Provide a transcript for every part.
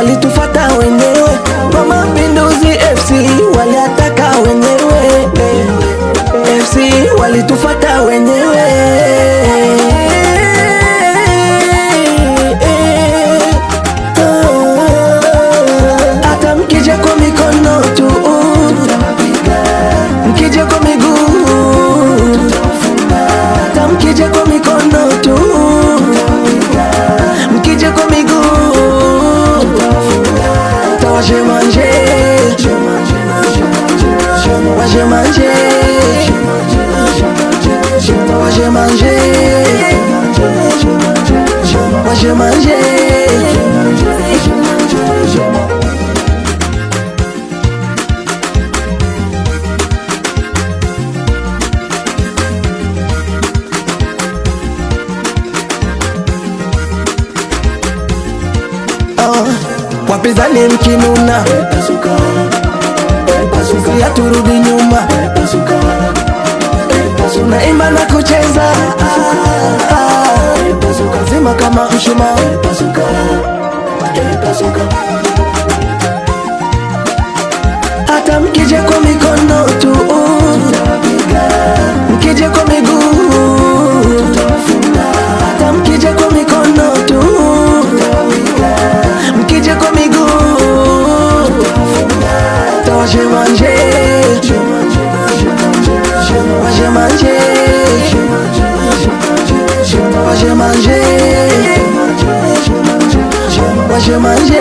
walitufata wenyewe, kwa Mapinduzi FC waliataka wenyewe, FC walitufata wenyewe. Hata mkija kwa mikono tu, mkija kwa miguu, hata mkija kwa mikono tu, mkija kwa miguu, tawashe manje, washe manje, washe manje, washe manje. Wapinzani mkinuna, ya turudi nyuma, tunaimba na kucheza, zima kama mshumaa. Hata mkija kwa mikono tu, mkija kwa miguu, hata mkija kwa mikono tu, mkija kwa miguu, tawashe manje, washe manje, washe manje, washe manje.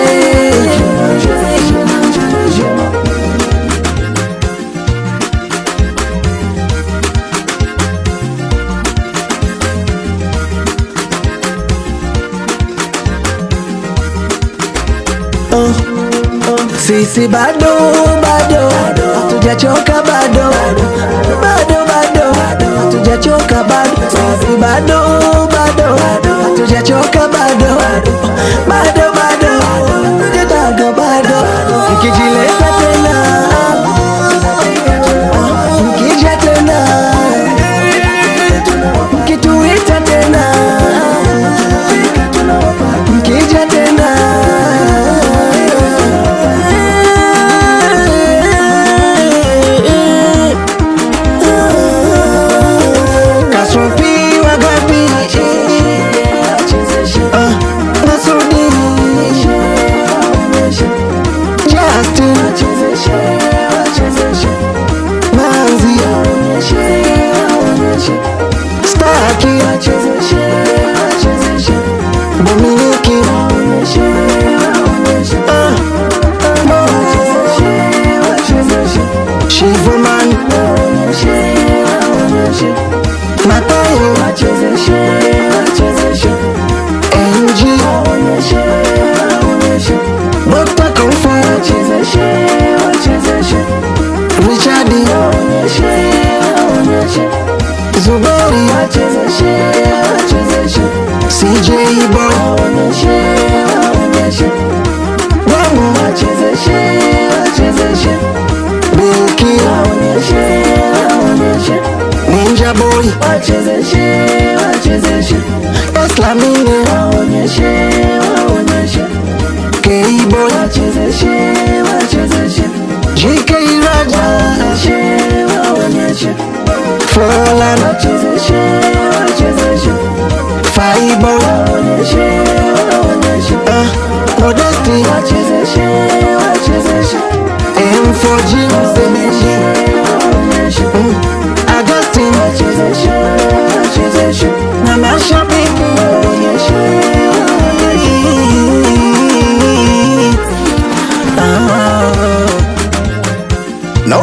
Sisi bado hatujachoka, bado hatujachoka, bado sisi bado hatujachoka, bado hatujataka, bado mkijileta tena, mkija tena, mkituita tena, mkija tena, CJ boy, Bilky, Ninja boy, Eslamine, K-boy, GK Raja, Frolan, Fireboy, Modesty, M4G, Augustine, Mama Shopping, no.